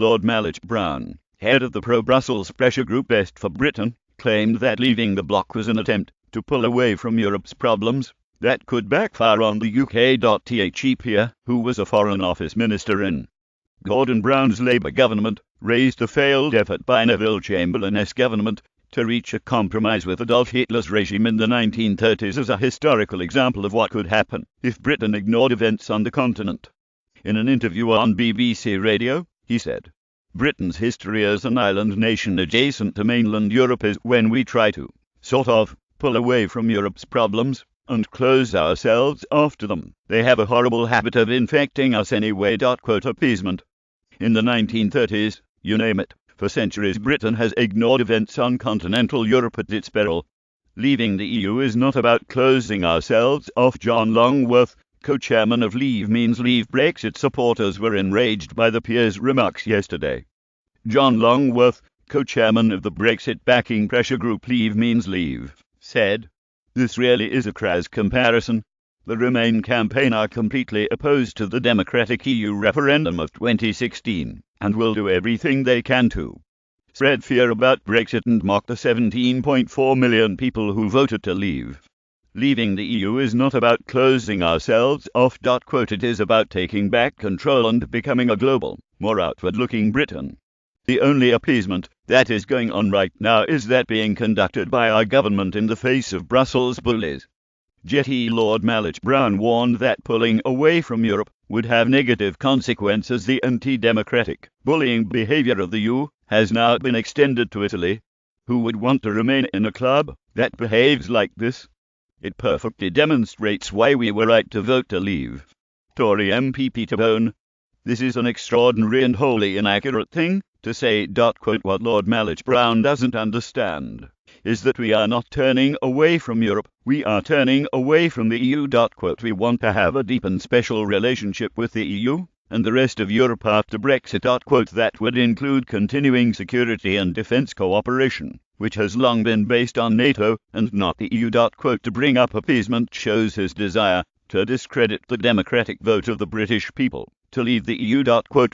Lord Malloch-Brown, head of the pro-Brussels pressure group Best for Britain, claimed that leaving the bloc was an attempt to pull away from Europe's problems that could backfire on the UK. The who was a Foreign Office Minister in Gordon Brown's Labour government, raised the failed effort by Neville Chamberlain's government to reach a compromise with Adolf Hitler's regime in the 1930s as a historical example of what could happen if Britain ignored events on the continent. In an interview on BBC Radio, he said, "Britain's history as an island nation adjacent to mainland Europe is when we try to, sort of, pull away from Europe's problems and close ourselves off to them. They have a horrible habit of infecting us anyway." Appeasement. In the 1930s, you name it, for centuries Britain has ignored events on continental Europe at its peril. Leaving the EU is not about closing ourselves off. John Longworth, co-chairman of Leave Means Leave Brexit supporters, were enraged by the peer's remarks yesterday. John Longworth, co-chairman of the Brexit-backing pressure group Leave Means Leave, said, "This really is a crass comparison. The Remain campaign are completely opposed to the democratic EU referendum of 2016, and will do everything they can to spread fear about Brexit and mock the 17.4 million people who voted to leave. Leaving the EU is not about closing ourselves off. It is about taking back control and becoming a global, more outward-looking Britain. The only appeasement that is going on right now is that being conducted by our government in the face of Brussels bullies." Lord Malloch-Brown warned that pulling away from Europe would have negative consequences. The anti-democratic, bullying behaviour of the EU has now been extended to Italy. Who would want to remain in a club that behaves like this? It perfectly demonstrates why we were right to vote to leave. Tory MP Peter Bone: "This is an extraordinary and wholly inaccurate thing to say." What Lord Malloch-Brown doesn't understand is that we are not turning away from Europe, we are turning away from the EU. We want to have a deep and special relationship with the EU and the rest of Europe after Brexit. That would include continuing security and defence cooperation, which has long been based on NATO and not the EU. To bring up appeasement shows his desire to discredit the democratic vote of the British people to leave the EU.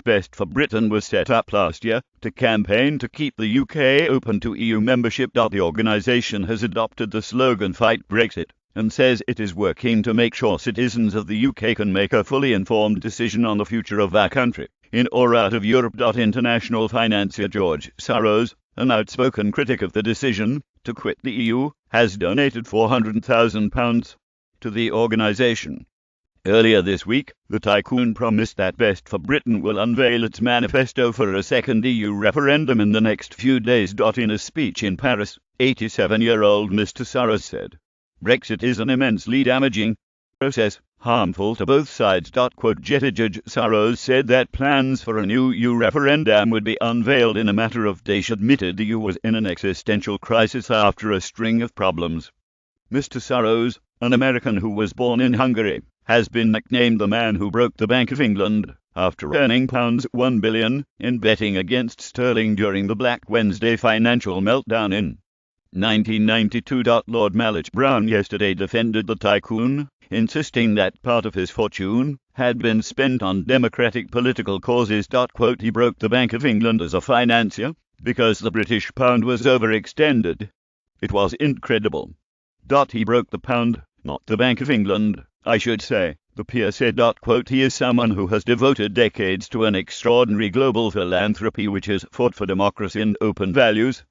Best for Britain was set up last year to campaign to keep the UK open to EU membership. The organisation has adopted the slogan "Fight Brexit" and says it is working to make sure citizens of the UK can make a fully informed decision on the future of our country, in or out of Europe. International financier George Soros, an outspoken critic of the decision to quit the EU, has donated £400,000 to the organisation. Earlier this week, the tycoon promised that Best for Britain will unveil its manifesto for a second EU referendum in the next few days. In a speech in Paris, 87-year-old Mr. Soros said, "Brexit is an immensely damaging process, harmful to both sides." Judge Soros said that plans for a new EU referendum would be unveiled in a matter of days. Admitted the EU was in an existential crisis after a string of problems. Mr. Soros, an American who was born in Hungary, has been nicknamed the man who broke the Bank of England after earning £1 billion in betting against sterling during the Black Wednesday financial meltdown in 1992. Lord Malloch-Brown yesterday defended the tycoon, insisting that part of his fortune had been spent on democratic political causes. He broke the Bank of England as a financier because the British pound was overextended. It was incredible. He broke the pound, not the Bank of England, I should say, the peer said. He is someone who has devoted decades to an extraordinary global philanthropy which has fought for democracy and open values,